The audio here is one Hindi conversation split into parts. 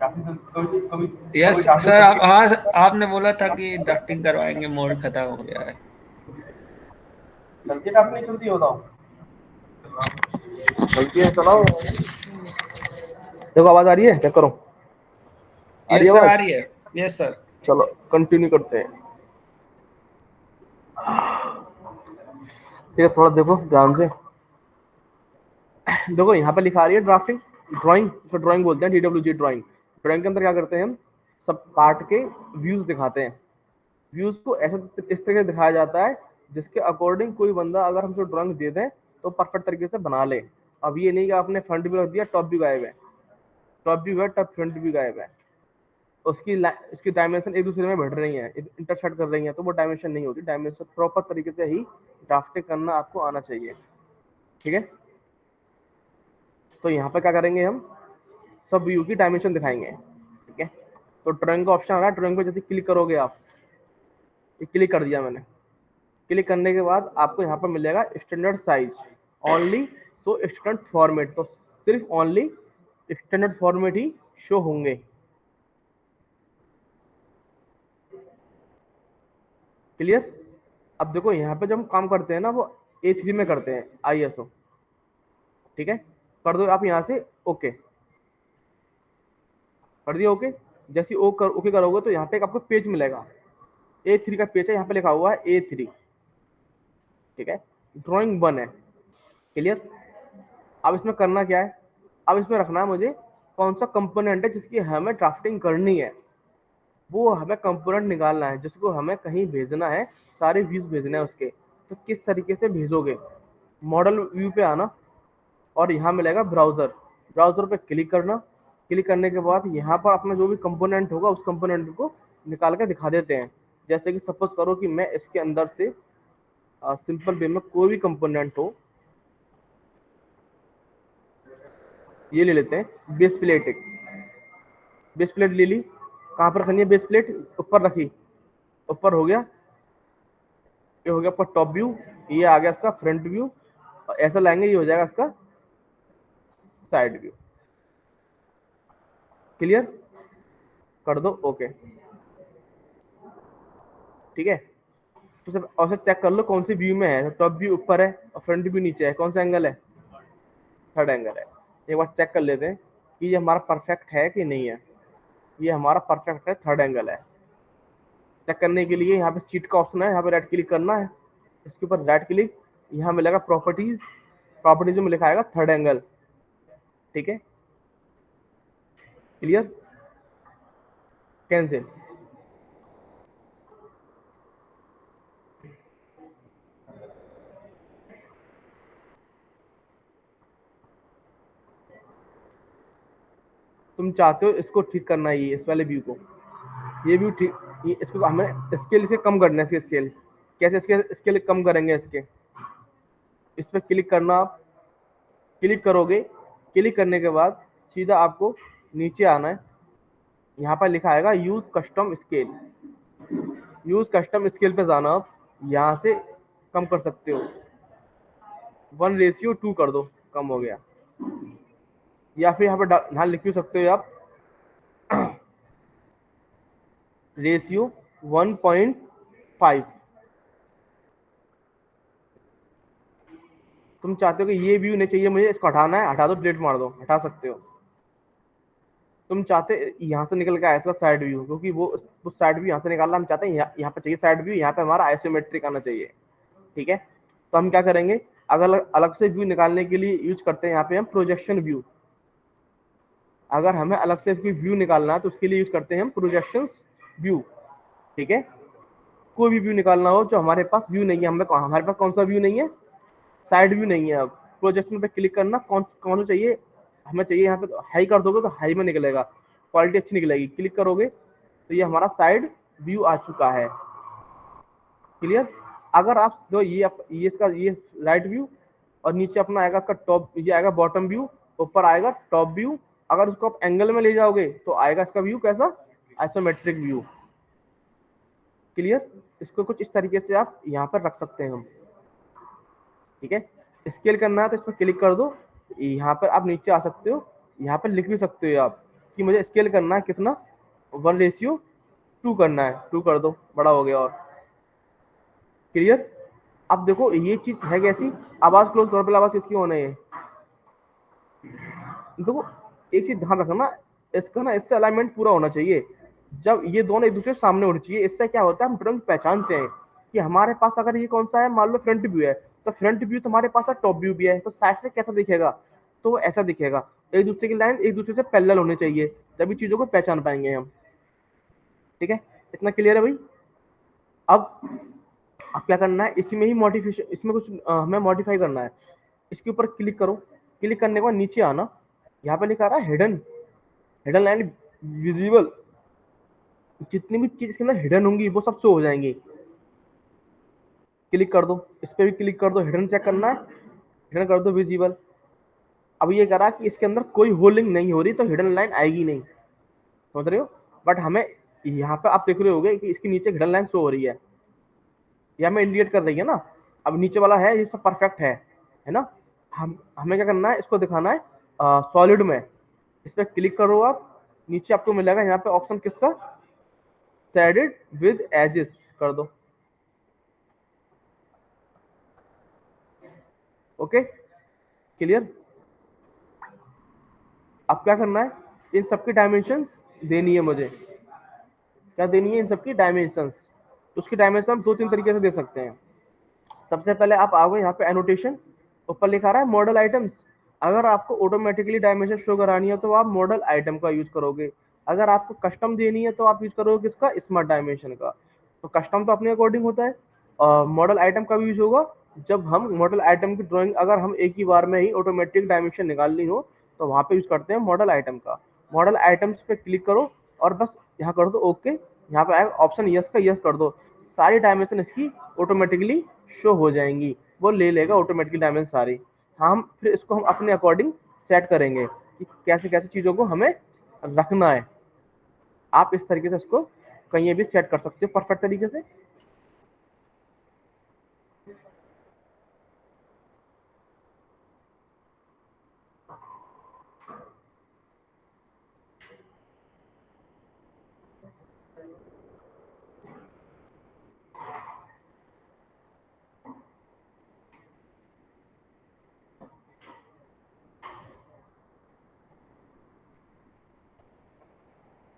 काफी कभी कभी यस कभी ड्राफ्टिंग सर, आप, चलती हाँ आपने बोला था कि ड्राफ्टिंग करवाएंगे, मोड खत्म हो गया है। चलती है, काफी नहीं चलती है, बताओ। चलती है, चलाओ। देखो आवाज आ रही है, चेक करो। आ रही है यस सर, आ आवाज? रही है। Yes sir. चलो कंटिन्यू करते हैं। ठीक है, थोड़ा देखो ध्यान से। देखो यहाँ पे लिखा रही है ड्राफ्टिंग, ड्राइंग, तो ड्राइंग बोलते हैं, DWG ड्राइंग। ड्राइंग के अंदर क्या करते हैं हम, सब पार्ट के व्यूज दिखाते हैं। व्यूज को ऐसा इस तरह से दिखाया जाता है जिसके अकॉर्डिंग कोई बंदा अगर हमको ड्राइंग दे दें तो परफेक्ट तरीके से बना ले। अब ये नहीं कि आपने फ्रंट भी रख दिया, टॉप भी गायब है, टॉप भी गायब, टॉप फ्रंट भी गायब है, उसकी डायमेंशन एक दूसरे में बढ़ रही है, इंटरसेक्ट कर रही है, तो वो डायमेंशन नहीं होती। डायमेंशन प्रॉपर तरीके से ही ड्राफ्टिंग करना आपको आना चाहिए। ठीक है, तो यहाँ पे क्या करेंगे हम, सब व्यू की डायमेंशन दिखाएंगे। ठीक है, तो ड्राइंग का ऑप्शन आ रहा है, ड्राइंग पे जैसे क्लिक करोगे आप, ये क्लिक कर दिया मैंने। क्लिक करने के बाद आपको यहाँ पर मिलेगा standard size only, so standard format, तो सिर्फ ओनली स्टैंडर्ड फॉर्मेट ही शो होंगे। क्लियर? अब देखो यहाँ पे जब हम काम करते हैं ना, वो A3 में करते हैं, ISO। ठीक है, कर दो आप यहाँ से ओके, कर दिया ओके। जैसे ओके करोगे तो यहाँ पे एक आपको पेज मिलेगा, A3 का पेज है, यहाँ पे लिखा हुआ है A3। ठीक है, ड्राइंग 1 है। क्लियर? अब इसमें करना क्या है, अब इसमें रखना है मुझे कौन सा कंपोनेंट है जिसकी हमें ड्राफ्टिंग करनी है, वो हमें कंपोनेंट निकालना है जिसको हमें कहीं भेजना है, सारे व्यूज भेजने हैं उसके। तो किस तरीके से भेजोगे, मॉडल व्यू पे आना और यहाँ मिलेगा ब्राउजर, ब्राउजर पे क्लिक करना। क्लिक करने के बाद यहाँ पर अपना जो भी कंपोनेंट होगा उस कंपोनेंट को निकाल के दिखा देते हैं। जैसे कि सपोज करो कि मैं इसके अंदर से सिंपल वे में कोई भी कंपोनेंट हो, ये ले लेते हैं बेस प्लेट। एक बेस प्लेट ले ली, कहाँ पर रखनी है बेस प्लेट, ऊपर रखी, ऊपर हो गया, ये हो गया ऊपर टॉप व्यू, ये आ गया इसका फ्रंट व्यू, और ऐसा लाएंगे ये हो जाएगा इसका साइड व्यू। क्लियर? कर दो ओके। ठीक है, तो सब और चेक कर लो कौन सी व्यू में है, टॉप व्यू ऊपर है और फ्रंट व्यू नीचे है, कौन सा एंगल है, थर्ड एंगल है। एक बार चेक कर लेते हैं कि ये हमारा परफेक्ट है कि नहीं है। ये हमारा परफेक्ट है, थर्ड एंगल है। चेक करने के लिए यहाँ पे सीट का ऑप्शन है, यहाँ पे राइट क्लिक करना है, इसके ऊपर राइट क्लिक, यहाँ मिलेगा प्रॉपर्टीज, प्रॉपर्टीज में लिखा आएगा थर्ड एंगल। ठीक है, क्लियर? कैंसिल। तुम चाहते हो इसको ठीक करना है, ये इस वाले व्यू को, ये व्यू ठीक, ये इसको हमें स्केल से कम करना है, इसके स्केल कैसे, इसके स्केल कम करेंगे इसके, इस पर क्लिक करना आप, क्लिक करोगे, क्लिक करने के बाद सीधा आपको नीचे आना है, यहाँ पर लिखा आएगा use custom scale, use custom scale पे जाना, आप यहाँ से कम कर सकते हो, 1:2 कर दो, कम हो गया। या फिर यहाँ पे यहाँ लिख भी सकते हो आप, रेशियो 1.5। तुम चाहते हो कि ये व्यू नहीं चाहिए मुझे, इसको हटाना है, हटा दो, डिलीट मार दो, हटा सकते हो। तुम चाहते यहाँ से निकल के आया इसका साइड व्यू, क्योंकि वो साइड व्यू यहाँ से निकालना हम चाहते हैं, यहाँ पे चाहिए साइड व्यू, यहाँ पे हमारा आइसोमेट्रिक आना चाहिए। ठीक है, तो हम क्या करेंगे, अगर अलग से व्यू निकालने के लिए यूज करते हैं यहाँ पे हम प्रोजेक्शन व्यू। अगर हमें अलग से व्यू निकालना है तो उसके लिए यूज करते हैं हम प्रोजेक्शन व्यू। ठीक है, कोई भी व्यू निकालना हो जो हमारे पास व्यू नहीं है, हमारे पास कौन सा व्यू नहीं है, साइड व्यू नहीं है। अब प्रोजेक्शन पे क्लिक करना, कौन कौन सा चाहिए, हमें चाहिए यहाँ पे, तो हाई कर दोगे तो हाई में निकलेगा, क्वालिटी अच्छी निकलेगी। क्लिक करोगे तो ये हमारा साइड व्यू आ चुका है। क्लियर? अगर आप जो ये इसका ये राइट व्यू, और नीचे अपना आएगा इसका टॉप, ये आएगा बॉटम व्यू, ऊपर आएगा टॉप व्यू। अगर उसको आप एंगल में ले जाओगे तो आएगा इसका व्यू कैसा, आइसोमेट्रिक व्यू। क्लियर? इसको कुछ इस तरीके से आप यहाँ पर रख सकते हैं हम। ठीक है, स्केल करना है तो इस पर क्लिक कर दो, यहाँ पर आप नीचे आ सकते हो, यहाँ पर लिख भी सकते हो आप कि मुझे स्केल करना है कितना, 1:2 करना है, 2 कर दो, बड़ा हो गया। और क्लियर। अब देखो ये चीज है कैसी, आवाज क्लोज करो, पहले आवाज किसकी होना है। देखो एक चीज ध्यान रखना, इसका ना इससे अलाइनमेंट पूरा होना चाहिए, जब ये दोनों एक दूसरे के सामने होने चाहिए। इससे क्या होता है, हम तुरंत पहचानते हैं कि हमारे पास अगर ये कौन सा है, मान लो फ्रंट व्यू है, तो फ्रंट व्यू तुम्हारे पास है, टॉप व्यू भी है, तो साइड से कैसा दिखेगा, तो वो ऐसा दिखेगा। एक दूसरे की लाइन एक दूसरे से पैरेलल होनी चाहिए, तभी चीजों को पहचान पाएंगे हम। ठीक है, इतना क्लियर है भाई। अब क्या करना है, इसी में ही मॉडिफिकेशन, इसमें कुछ हमें मॉडिफाई करना है। इसके ऊपर क्लिक करो, क्लिक करने के बाद नीचे आना, यहाँ पे लिखा रहा है हिडन, हिडन लाइन विजिबल, जितनी भी चीज इसके अंदर हिडन होंगी वो सब शो हो जाएंगी। क्लिक कर दो, इस पे भी क्लिक कर दो, हिडन चेक करना है, हिडन कर दो विजिबल। अब ये करा कि इसके अंदर कोई होल्डिंग नहीं हो रही, तो हिडन लाइन आएगी नहीं, समझ रहे हो। बट हमें यहाँ पे आप देख रहे होगे कि इसके नीचे हिडन लाइन शो हो रही है, ये हमें इंडिकेट कर रही है ना। अब नीचे वाला है ये सब परफेक्ट है ना। हम हमें क्या करना है, इसको दिखाना है सॉलिड में। इस पर क्लिक करो आप, नीचे आपको मिलेगा यहाँ पे ऑप्शन किसका, शेडेड विद एजेस कर दो। Okay clear. अब क्या करना है, इन सबकी डायमेंशंस देनी है मुझे, क्या देनी है, इन सबकी डायमेंशंस। तो उसकी डायमेंशन हम 2-3 तरीके से दे सकते हैं। सबसे पहले आप आओगे यहाँ पे एनोटेशन, ऊपर लिखा रहा है मॉडल आइटम्स। अगर आपको ऑटोमेटिकली डायमेंशन शो करानी है तो आप मॉडल आइटम का यूज करोगे, अगर आपको कस्टम देनी है तो आप यूज करोगे किसका, स्मार्ट डायमेंशन का। तो कस्टम तो अपने अकॉर्डिंग होता है, और मॉडल आइटम का भी यूज होगा जब हम मॉडल आइटम की ड्राइंग, अगर हम एक ही बार में ही ऑटोमेटिक डायमेंशन निकालनी हो तो वहां पे यूज करते हैं मॉडल आइटम का। मॉडल आइटम्स पे क्लिक करो और बस यहाँ कर दो ओके, यहाँ पे आएगा ऑप्शन यस का, यस कर दो, सारी डायमेंशन इसकी ऑटोमेटिकली शो हो जाएंगी, वो ले लेगा ऑटोमेटिकली डायमेंशन सारी। हम फिर इसको हम अपने अकॉर्डिंग सेट करेंगे कि कैसे कैसे चीज़ों को हमें रखना है। आप इस तरीके से इसको कहीं भी सेट कर सकते हो परफेक्ट तरीके से।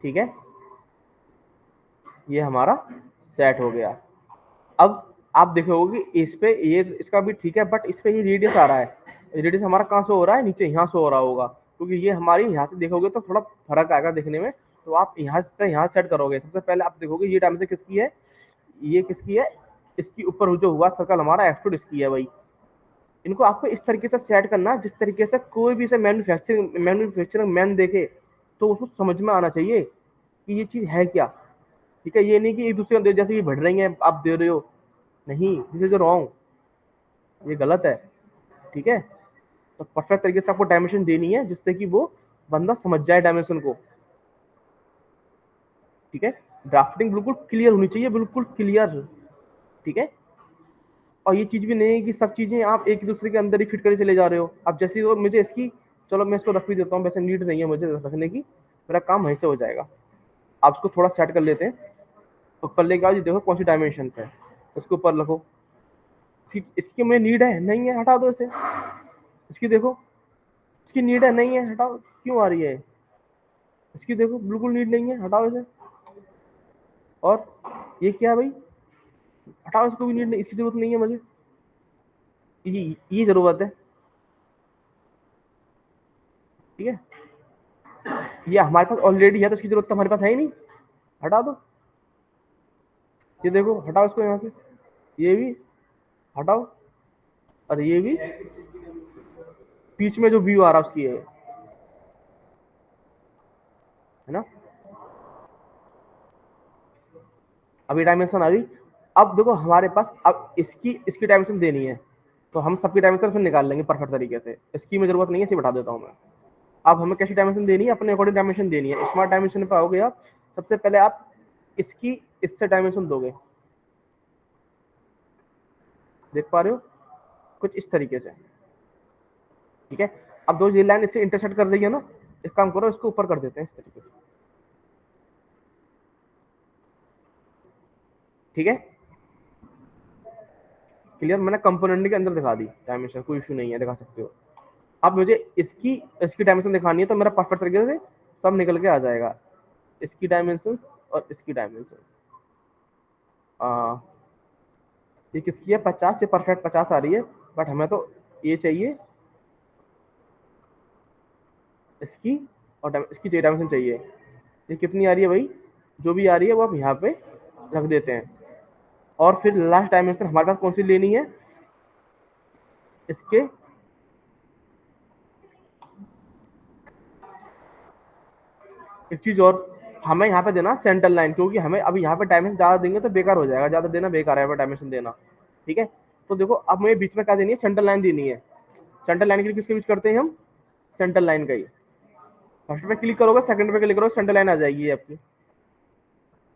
ठीक है, ये हमारा सेट हो गया। अब आप देखोगे कि इस पे ये इसका भी ठीक है, बट इस पे ये रेडियस आ रहा है, रेडियस हमारा कहाँ से हो रहा है, नीचे यहाँ से हो रहा होगा, क्योंकि ये हमारी यहाँ से देखोगे तो थोड़ा फर्क आएगा देखने में। तो आप यहाँ से यहाँ सेट करोगे, सबसे पहले आप देखोगे ये डायमेंशन किसकी है, ये किसकी है, इसकी ऊपर जो हुआ सर्कल हमारा एक्सट्रूड इसकी है भाई। इनको आपको इस तरीके से सेट करना जिस तरीके से कोई भी इसे मैन्युफैक्चरिंग मैन देखे तो उसको समझ में आना चाहिए कि ये चीज है क्या। ठीक है, ये नहीं कि एक दूसरे को जैसे ये बढ़ रही है आप दे रहे हो, नहीं, दिस इज रॉन्ग, ये गलत है। ठीक है, तो परफेक्ट तरीके से आपको डायमेंशन देनी है जिससे कि वो बंदा समझ जाए डायमेंशन को। ठीक है, ड्राफ्टिंग बिल्कुल क्लियर होनी चाहिए, बिल्कुल क्लियर। ठीक है, और ये चीज भी नहीं है कि सब चीजें आप एक दूसरे के अंदर ही फिट करे चले जा रहे हो। अब जैसे तो मुझे इसकी, चलो मैं इसको रख भी देता हूँ, वैसे नीड नहीं है मुझे रखने की, मेरा काम वहीं से हो जाएगा। आप इसको थोड़ा सेट कर लेते हैं, तो कर लेगा जी, देखो कौन सी डायमेंशन है, इसके ऊपर लिखो। इसकी मुझे नीड है नहीं है, हटा दो इसे। इसकी देखो, इसकी नीड है नहीं है, हटाओ, क्यों आ रही है। इसकी देखो बिल्कुल नीड नहीं है, हटाओ इसे। और ये क्या है भाई, हटाओ, इसको भी नीड नहीं, इसकी जरूरत नहीं है मुझे, ये जरूरत है। ठीक है, ये हमारे पास ऑलरेडी है तो इसकी जरूरत तो हमारे पास है ही नहीं, हटा दो। ये देखो, हटाओ इसको यहाँ से, ये भी हटाओ, और ये भी, बीच में जो व्यू आ रहा है उसकी है ना। अभी डायमेंशन आ गई। अब देखो हमारे पास, अब इसकी इसकी डायमेंशन देनी है, तो हम सबकी डायमेंशन फिर निकाल लेंगे परफेक्ट तरीके से, इसकी में जरूरत नहीं है, इसे बता देता हूँ मैं। अब हमें कैसी डायमेंशन देनी है, अपने अकॉर्डिंग डायमेंशन देनी है। स्मार्ट डायमेंशन पे आओगे आप, सबसे पहले आप इसकी इससे डायमेंशन दोगे, देख पा रहे हो, कुछ इस तरीके से। ठीक है, अब दो ये लाइन इससे इंटरसेक्ट कर रही है ना, एक काम करो, इसको ऊपर कर देते हैं इस तरीके से, ठीक है। क्लियर, मैंने कंपोनेंट के अंदर दिखा दी डायमेंशन, कोई इशू नहीं है, दिखा सकते हो। अब मुझे इसकी इसकी डायमेंशन दिखानी है, तो मेरा परफेक्ट तरीके से सब निकल के आ जाएगा, इसकी डायमेंशंस और इसकी डायमेंशंस। ये किसकी है, 50, ये परफेक्ट 50 आ रही है, बट हमें तो ये चाहिए इसकी, और इसकी जो डायमेंशन चाहिए, ये कितनी आ रही है भाई, जो भी आ रही है वो आप यहाँ पे रख देते हैं। और फिर लास्ट डायमेंशन हमारे पास कौन सी लेनी है, इसके एक चीज और, हमें यहाँ पे देना सेंटर लाइन, क्योंकि हमें अब यहाँ पे डायमेंशन ज्यादा देंगे तो बेकार हो जाएगा, ज्यादा देना बेकार है डायमेंशन देना, ठीक है। तो देखो अब मुझे बीच में क्या देनी है, सेंटर लाइन देनी है। सेंटर लाइन के लिए किसके यूज करते हैं हम, सेंटर लाइन का ही। फर्स्ट पे क्लिक करोगे, सेकंड पे क्लिक करोगे, सेंटर लाइन आ जाएगी ये आपकी,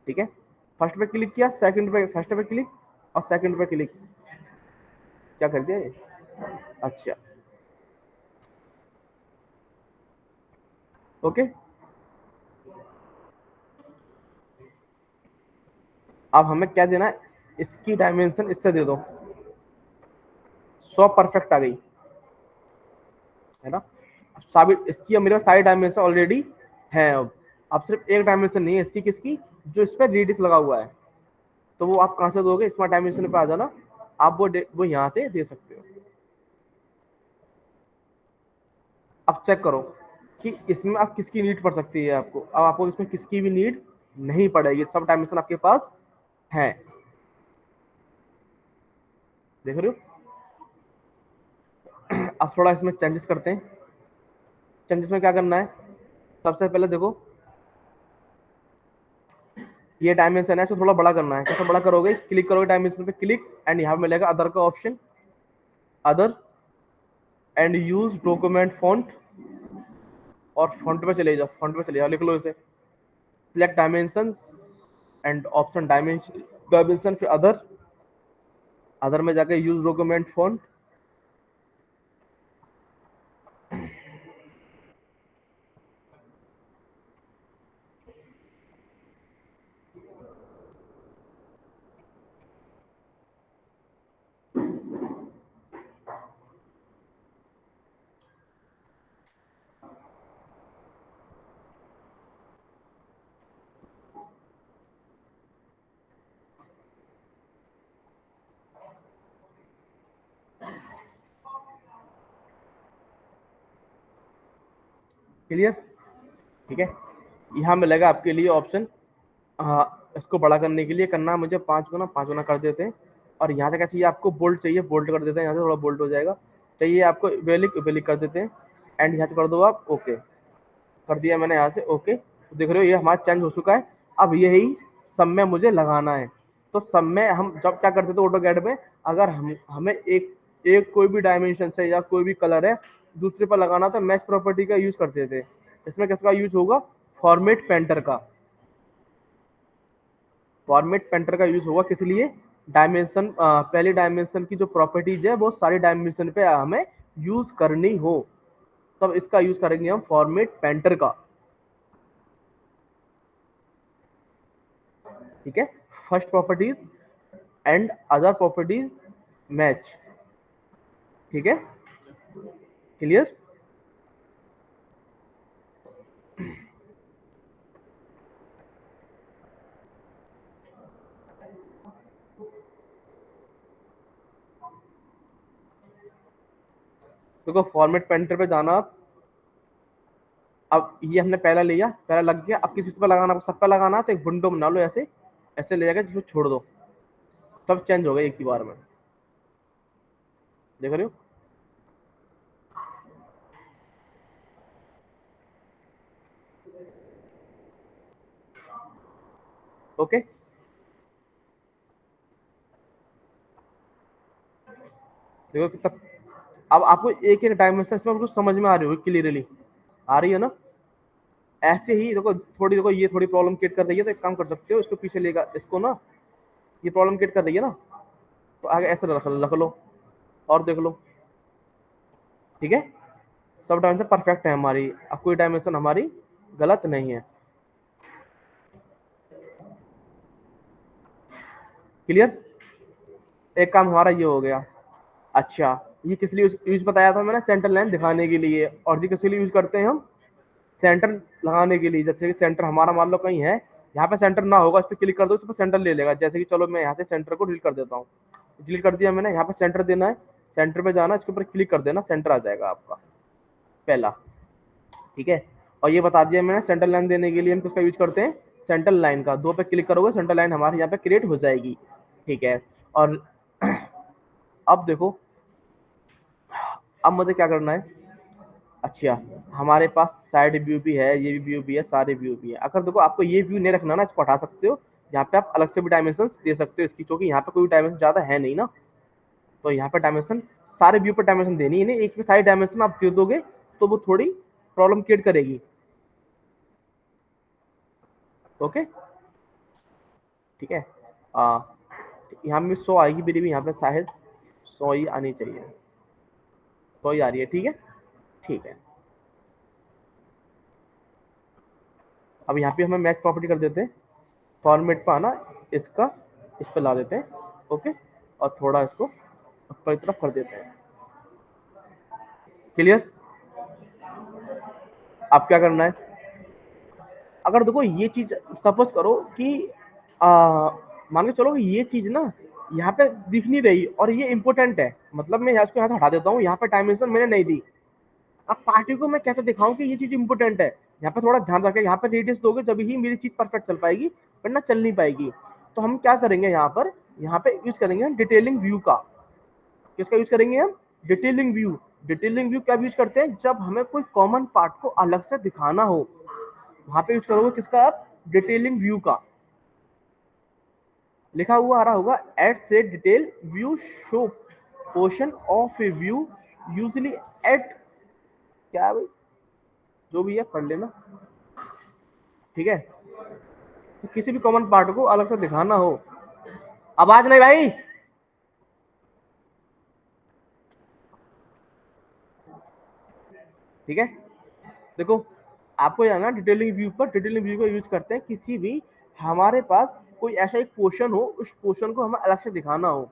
ठीक है। फर्स्ट पे क्लिक किया, सेकंड पे, फर्स्ट पे क्लिक और सेकंड पे क्लिक, क्या कर दिया ये, अच्छा, ओके। अब हमें क्या देना है, इसकी डायमेंशन इससे दे दो, 100 परफेक्ट आ गई है ना। अब साबित इसकी, अब मेरे पास सारी डायमेंशन ऑलरेडी है। अब सिर्फ एक डायमेंशन नहीं है इसकी, किसकी, जो इस पर रेडियस लगा हुआ है, तो वो आप कहां से दोगे, स्मार्ट डायमेंशन पे आ जाना, आप वो यहां से दे सकते हो। अब चेक करो कि इसमें आप किसकी नीड पड़ सकती है आपको, अब आपको इसमें किसकी भी नीड नहीं पड़ेगी, सब डायमेंशन आपके पास है, देख रहे हो। अब थोड़ा इसमें चेंजेस करते हैं। चेंजेस में क्या करना है, सबसे पहले देखो, ये डायमेंशन है, इसको थोड़ा बड़ा करना है। कैसे बड़ा करोगे, क्लिक करोगे डायमेंशन पे क्लिक, एंड यहाँ मिलेगा अदर का option, other, and use document font, और फॉन्ट पे चले जाओ, फॉन्ट पे चले जाओ, लिख लो इसे, select dimension and option dimension, फिर अदर, अदर में जाके यूज डॉक्यूमेंट फॉन्ट, क्लियर, ठीक है। यहाँ मिलेगा आपके लिए ऑप्शन, इसको बड़ा करने के लिए करना मुझे 5 गुना, 5 गुना कर देते हैं। और यहाँ से क्या चाहिए आपको, बोल्ट चाहिए, बोल्ट कर देते हैं, यहाँ से थोड़ा बोल्ट हो जाएगा। चाहिए आपको इबेलिक, इबेलिक कर देते हैं, एंड यहाँ से कर दो आप ओके, कर दिया मैंने यहाँ से ओके। तो देख रहे हो ये हमारा चेंज हो चुका है। अब यही सब में मुझे लगाना है। तो सब में हम जब क्या करते थे ऑटोकैड में, अगर हमें एक एक कोई भी डायमेंशन से या कोई भी कलर है दूसरे पर लगाना, तो मैच प्रॉपर्टी का यूज करते थे। इसमें किसका यूज होगा, फॉर्मेट पेंटर का। फॉर्मेट पेंटर का यूज होगा किस लिए, डायमेंशन, पहले डायमेंशन की जो प्रॉपर्टीज है वो सारी डायमेंशन पे हमें यूज करनी हो, तब इसका यूज करेंगे हम फॉर्मेट पेंटर का, ठीक है। First properties and other properties match, ठीक है, क्लियर। देखो फॉर्मेट पेंटर पे जाना आप, अब ये हमने पहला लिया, पहला लग गया, अब किस चीज पर लगाना, सब पे लगाना है, तो एक विंडो बना लो ऐसे, ऐसे ले जाकर जिसको छोड़ दो, सब चेंज हो गए एक ही बार में, देख रहे हो। ओके, देखो कितना, अब आपको एक एक डायमेंशन इसमें कुछ समझ में आ रही होगी क्लियरली, आ रही है ना। ऐसे ही देखो, थोड़ी देखो ये थोड़ी प्रॉब्लम क्रिएट कर रही है, तो एक काम कर सकते हो, इसको पीछे लेगा, इसको ना, ये प्रॉब्लम क्रिएट कर रही है ना, तो आगे ऐसे रख लो और देख लो, ठीक है। सब डायमेंशन परफेक्ट है हमारी, अब कोई डायमेंशन हमारी गलत नहीं है। क्लियर? एक काम हमारा ये हो गया। अच्छा, ये किस लिए यूज बताया था मैंने? सेंटर लाइन दिखाने के लिए। और ये किस लिए यूज करते हैं हम? सेंटर लगाने के लिए। जैसे कि सेंटर हमारा मान लो कहीं है, यहाँ पे सेंटर ना होगा, इस पर क्लिक कर दो, इस पर सेंटर ले लेगा। जैसे कि चलो मैं यहाँ से सेंटर को डिलीट कर देता हूँ, डिलीट कर दिया मैंने। यहाँ पे सेंटर देना है, सेंटर पे जाना, इसके ऊपर क्लिक कर देना, सेंटर आ जाएगा आपका पहला। ठीक है, और ये बता दिया मैंने सेंटर लाइन देने के लिए हम किसका यूज करते हैं? सेंटर लाइन का। दो पे क्लिक करोगे, सेंटर लाइन हमारे यहाँ पे क्रिएट हो जाएगी। ठीक है, और अब देखो, अब मुझे क्या करना है? अच्छा, हमारे पास साइड व्यू भी है, ये भी व्यू भी है, सारे व्यू भी है। अगर देखो आपको ये व्यू नहीं रखना ना, इसको हटा सकते हो। यहाँ पे आप अलग से भी डायमेंशन दे सकते हो इसकी, क्योंकि यहाँ पे कोई डायमेंशन ज्यादा है नहीं ना। तो यहाँ पे डायमेंशन, सारे व्यू पर डायमेंशन देनी है नहीं, एक में सारी डायमेंशन आप दे दोगे तो वो थोड़ी प्रॉब्लम क्रिएट करेगी। ओके, ठीक है। यहाँ में 100 आएगी मेरी भी, यहाँ पे शायद 100 ही आनी चाहिए। 100 ही आ रही है, ठीक है, ठीक है। अब यहाँ पे हमें मैच प्रॉपर्टी कर देते हैं, फॉर्मेट पर आना, इसका इस पर ला देते हैं। ओके, और थोड़ा इसको ऊपर की तरफ कर देते हैं। क्लियर? अब क्या करना है? अगर देखो ये चीज सपोज करो कि मान के चलो ये चीज ना यहाँ पे दिख नहीं रही और ये इंपॉर्टेंट है, मतलब मैं इसको यहाँ से हटा देता हूँ, यहाँ पे डायमेंशन मैंने नहीं दी। अब पार्टी को मैं कैसे दिखाऊं कि ये चीज इंपॉर्टेंट है? यहाँ पे थोड़ा ध्यान रखें, यहाँ पे रेडियस दोगे जब ही मेरी चीज परफेक्ट चल पाएगी, वरना चल नहीं पाएगी। तो हम क्या करेंगे यहाँ पर? यहाँ पे यूज करेंगे डिटेलिंग व्यू का। किसका यूज करेंगे हम? Detailing view. डिटेलिंग व्यू क्या यूज करते हैं? जब हमें कोई कॉमन पार्ट को अलग से दिखाना हो, वहां पे यूज करोगे किसका आप? डिटेलिंग व्यू का। लिखा हुआ आ रहा होगा, एट से detail view show portion of a view usually at, क्या है भाई, जो भी है पढ़ लेना। ठीक है, तो किसी भी कॉमन पार्ट को अलग से दिखाना हो। आवाज नहीं भाई। ठीक है, देखो आपको यहाँ ना डिटेलिंग व्यू पर, डिटेलिंग व्यू को यूज करते हैं किसी भी हमारे पास कोई ऐसा एक पोर्शन हो, उस पोर्शन को हमें अलग से दिखाना हो,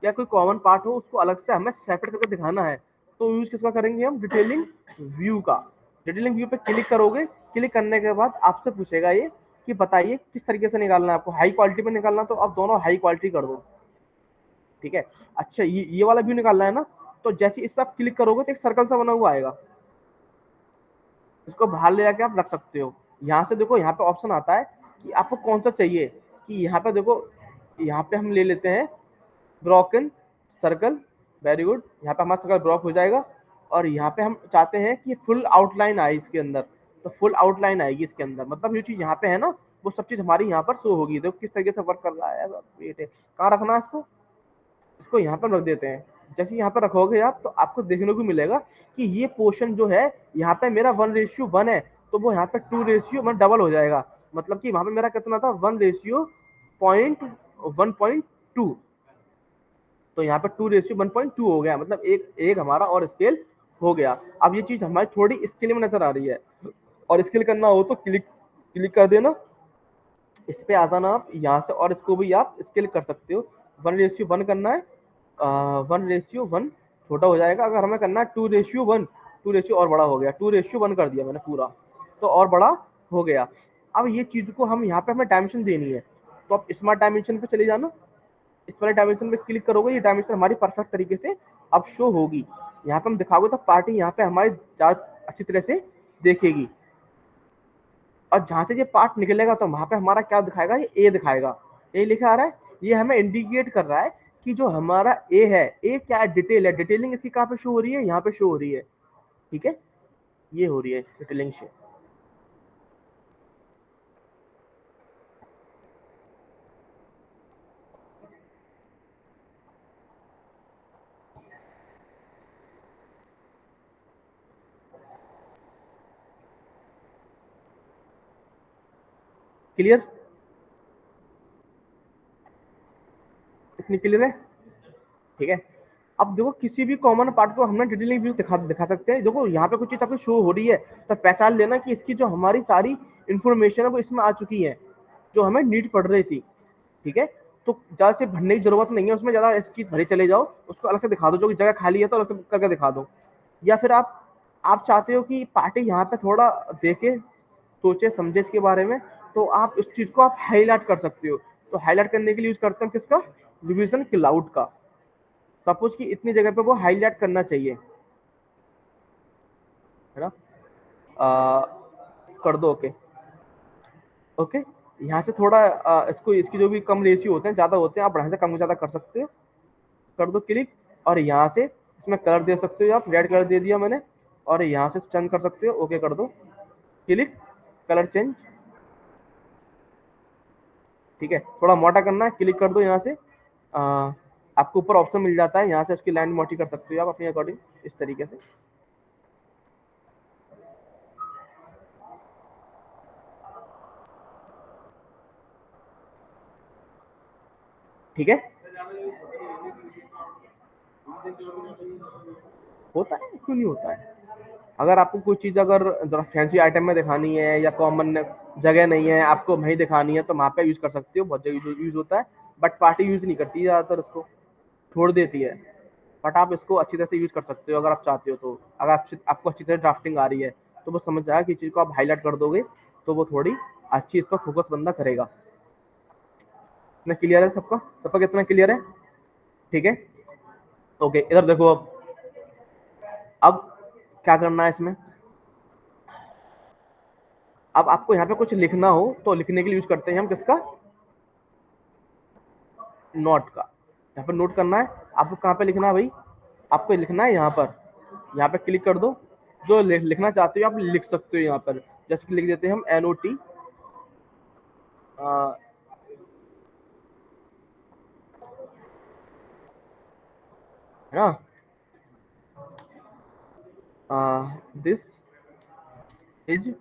या कोई कॉमन पार्ट हो उसको अलग से हमें सेपरेट करके दिखाना है, तो यूज किसका करेंगे हम? डिटेलिंग व्यू का। डिटेलिंग व्यू पे क्लिक करोगे, क्लिक करने के बाद आपसे पूछेगा ये कि बताइए किस तरीके से निकालना है आपको। हाई क्वालिटी में निकालना तो आप दोनों हाई क्वालिटी कर दो। ठीक है, अच्छा ये वाला व्यू निकालना है ना, तो जैसे इस पर आप क्लिक करोगे तो एक सर्कल सा बना हुआ आएगा, इसको बाहर ले जाके आप रख सकते हो। यहाँ से देखो, यहाँ पे ऑप्शन आता है कि आपको कौन सा चाहिए। कि यहाँ पे देखो, यहाँ पे हम ले लेते हैं ब्रोकन सर्कल। वेरी गुड, यहाँ पे हमारा सर्कल ब्लॉक हो जाएगा। और यहाँ पे हम चाहते हैं कि फुल आउटलाइन आए इसके अंदर, तो फुल आउटलाइन आएगी इसके अंदर। मतलब ये चीज यहाँ पे है ना, वो सब चीज हमारी यहाँ पर शो होगी। देखो किस तरीके से वर्क कर रहा है। वेट है, कहाँ रखना है इसको? इसको यहाँ पर रख देते हैं। जैसे यहाँ पर रखोगे आप, तो आपको देखने को मिलेगा कि ये पोर्शन जो है, यहाँ पे मेरा 1:1 है, तो वो यहाँ पे 2:1 डबल हो जाएगा। मतलब कि वहां पे मेरा कितना था? 1:1.2। तो यहाँ पे 2:1.2 हो गया, मतलब एक एक हमारा और स्केल हो गया। अब ये चीज हमारी थोड़ी स्केल में नजर आ रही है, और स्केल करना हो तो क्लिक क्लिक कर देना, इस पे आ जाना आप यहाँ से, और इसको भी आप स्केल कर सकते हो। 1:1 करना है, 1:1 छोटा हो जाएगा। अगर हमें करना है 2:1, 2 और बड़ा हो गया, 2:1 कर दिया मैंने पूरा, तो और बड़ा हो गया। अब ये चीज को हम यहाँ पे हमें डायमेंशन देनी है, तो आप स्मार्ट डायमेंशन पे चले जाना। इस वाले डायमेंशन पे क्लिक करोगे, ये डायमेंशन हमारी परफेक्ट तरीके से अब शो होगी। यहाँ पे हम दिखाओगे तो पार्टी यहाँ पे हमारी अच्छी तरह से देखेगी। और जहां से ये पार्ट निकलेगा तो वहां पे हमारा क्या दिखाएगा? ये ए दिखाएगा। ए लिखा आ रहा है, ये हमें इंडिकेट कर रहा है कि जो हमारा ए है, ए क्या है? डिटेल है। डिटेलिंग इसकी कहाँ पे शो हो रही है? यहाँ पे शो हो रही है। ठीक है, ये हो रही है डिटेलिंग शो। क्लियर? इतनी क्लियर है? ठीक है, अब देखो किसी भी कॉमन पार्ट को हमने डिटेलिंग व्यू दिखा सकते हैं। देखो यहाँ पे कुछ चीज आपको शो हो रही है तो पहचान लेना कि इसकी जो हमारी सारी इंफॉर्मेशन है वो इसमें आ चुकी है, जो हमें नीड पड़ रही थी। ठीक है, तो ज्यादा चीज भरने की जरूरत नहीं है उसमें, ज्यादा ऐसी चीज भरे चले जाओ, उसको अलग से दिखा दो, जो जगह खाली है तो अलग से करके दिखा दो। या फिर आप चाहते हो कि पार्टी यहाँ पे थोड़ा देखे सोचे समझे इसके बारे में, तो आप इस चीज को आप हाईलाइट कर सकते हो। तो हाईलाइट करने के लिए यूज करते हैं किसका, डिवीजन क्लाउड का। सपोज कि इतनी जगह पे वो हाईलाइट करना चाहिए, है ना, कर दो ओके। ओके, यहाँ से थोड़ा इसको, इसकी जो भी कम रेशियो होते हैं ज्यादा होते हैं, आप बढ़ाने से कम ज्यादा कर सकते हो। कर दो क्लिक, और यहाँ से इसमें कलर दे सकते हो, आप रेड कलर दे दिया मैंने, और यहाँ से चेंज कर सकते हो, ओके कर दो क्लिक, कलर चेंज। ठीक है, थोड़ा मोटा करना है, क्लिक कर दो यहाँ से। आपको ऊपर ऑप्शन मिल जाता है, यहाँ से इसकी लाइन मोटी कर सकते हो आप अपने अकॉर्डिंग, इस तरीके से। ठीक है, होता है, क्यों नहीं होता है। अगर आपको कोई चीज अगर जरा फैंसी आइटम में दिखानी है या कॉमन जगह नहीं है आपको वहीं दिखानी है, तो वहां पे यूज कर सकते हो, बहुत जगह यूज होता है। बट पार्टी यूज नहीं करती ज्यादातर इसको, छोड़ देती है। बट आप इसको अच्छी तरह से यूज कर सकते हो अगर आप चाहते हो तो। अगर आपको अच्छी तरह ड्राफ्टिंग आ रही है तो वो समझ जाएगा कि चीज को आप हाईलाइट कर दोगे तो वो थोड़ी अच्छी इस पर फोकस बंदा करेगा। इतना क्लियर है सबका, सबका कितना क्लियर है। ठीक है, ओके, इधर देखो। अब क्या करना है इसमें, अब आपको यहाँ पे कुछ लिखना हो तो लिखने के लिए यूज करते हैं हम किसका, नोट का। यहाँ पर नोट करना है आपको, कहाँ पे लिखना है भाई, आपको लिखना है यहाँ पर। यहाँ पे क्लिक कर दो, जो लिखना चाहते हो आप लिख सकते हो यहाँ पर। जैसे कि लिख देते हैं हम NOT, है ना, दिस इज,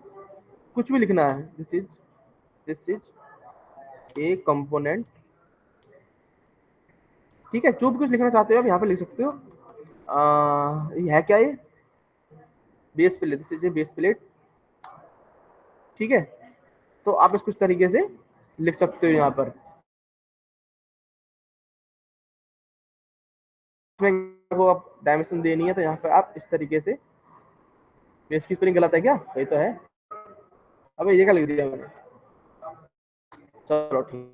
कुछ भी लिखना है, दिस इज ए कंपोनेंट। ठीक है, जो भी कुछ लिखना चाहते हो आप यहाँ पे लिख सकते हो। ये है क्या, ये base plate, this is a base plate. ठीक है, तो आप इसको इस तरीके से लिख सकते हो यहाँ पर। वो आप डायमेंशन देनी है तो यहाँ पे आप इस तरीके से, बेस की स्पेलिंग गलत है क्या, सही तो है। अबे ये क्या लिख दिया मैंने, चलो ठीक।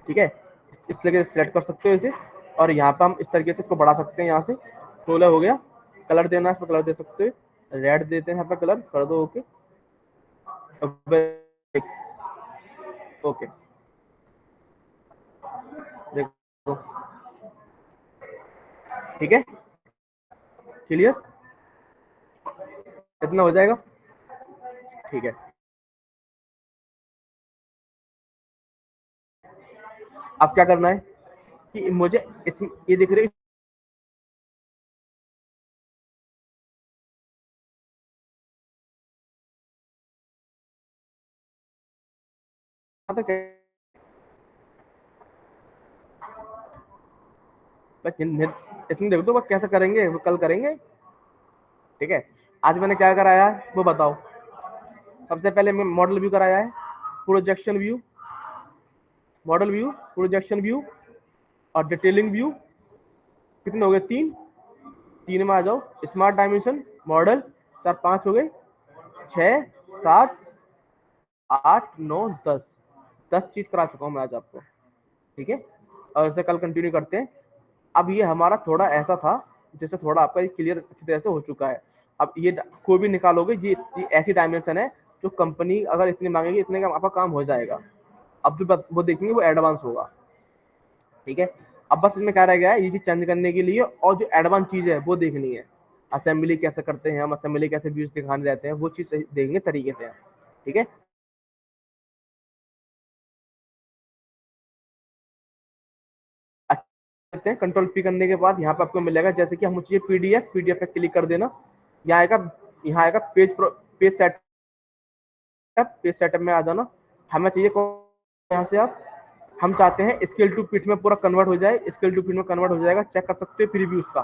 ठीक है, इस तरीके से सिलेक्ट कर सकते हो इसे, और यहाँ पे हम इस तरीके से इसको बढ़ा सकते हैं। यहाँ से 16 हो गया। कलर देना है इसमें, कलर दे सकते हो, रेड देते हैं यहाँ पे, कलर कर दो ओके। ओके, देखो, ठीक है, क्लियर, इतना हो जाएगा। ठीक है, अब क्या करना है कि मुझे इस, ये दिख रही है, बस इतनी देख दो, बस कैसे करेंगे वो कल करेंगे। ठीक है, आज मैंने क्या कराया है वो बताओ। सबसे पहले मैं मॉडल व्यू कराया है, projection view, model view, projection view और डिटेलिंग व्यू। कितने हो गए, तीन। तीन में आ जाओ, स्मार्ट डायमेंशन, मॉडल, चार पांच हो गए, 6 7 8 9 10, 10 चीज करा चुका हूं मैं आज आपको। ठीक है, और इसे कल कंटिन्यू करते हैं। अब ये हमारा थोड़ा ऐसा था जैसे थोड़ा आपका क्लियर अच्छी तरह से हो चुका है। अब ये कोई भी निकालोगे, ये ऐसी डायमेंशन है जो कंपनी अगर इतनी मांगेगी इतने का आपका काम हो जाएगा। अब जो वो देखेंगे वो एडवांस होगा। ठीक है, अब बस इसमें क्या रह गया है, ये चीज चेंज करने के लिए, और जो एडवांस चीज है वो देखनी है। असेंबली कैसे करते हैं हम, असेंबली कैसे व्यूज दिखाने रहते हैं, वो चीज देखेंगे तरीके से। ठीक है, अच्छा, कंट्रोल पी करने के बाद यहाँ पे आपको मिलेगा, जैसे कि हम चाहिए पीडीएफ, पीडीएफ पे क्लिक कर देना। यहाँ आएगा, यहाँ आएगा पेज सेट पेज सेटअप में आ जाना। हमें चाहिए कौन यहाँ से आप, हम चाहते हैं स्केल टू फिट में पूरा कन्वर्ट हो जाए। स्केल टू फिट में कन्वर्ट हो जाएगा, चेक कर सकते हो प्रीव्यू उसका,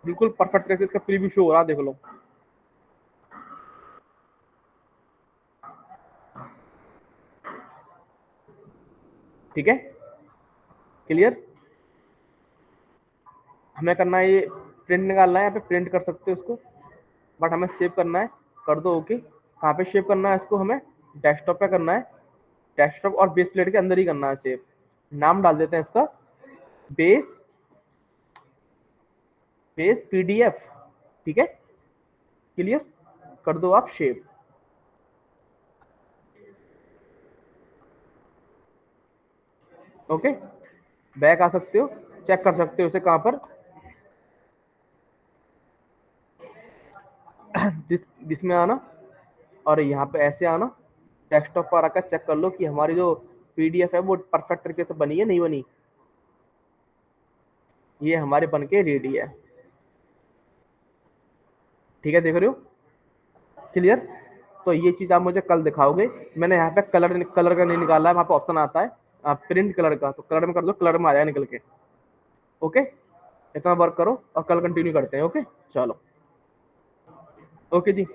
बिल्कुल परफेक्ट तरीके से इसका प्रीव्यू शो हो रहा है, देख लो। ठीक है, क्लियर। हमें करना है ये प्रिंट निकालना है, यहाँ पे प्रिंट कर सकते हो इसको, बट हमें सेव करना है, कर दो ओके। कहाँ पे सेव करना है इसको, हमें डेस्कटॉप पे करना है, डेस्कटॉप और बेस प्लेट के अंदर ही करना है सेव। नाम डाल देते हैं इसका बेस, बेस पीडीएफ। ठीक है, क्लियर, कर दो आप सेव। ओके, बैक आ सकते हो, चेक कर सकते हो इसे कहाँ पर, दिस में आना और यहाँ पे ऐसे आना, डेस्कटॉप पर आकर चेक कर लो कि हमारी जो पीडीएफ है वो परफेक्ट तरीके से बनी है नहीं बनी। ये हमारे बन के रेडी है। ठीक है, देख रहे हो, क्लियर। तो ये चीज आप मुझे कल दिखाओगे। मैंने यहाँ पे कलर का नहीं निकाला है, वहाँ पे ऑप्शन आता है प्रिंट कलर का, तो कलर में कर दो, कलर में आ जाएगा निकल के। ओके, इतना वर्क करो और कल कंटिन्यू करते हैं। ओके, चलो, ओके जी।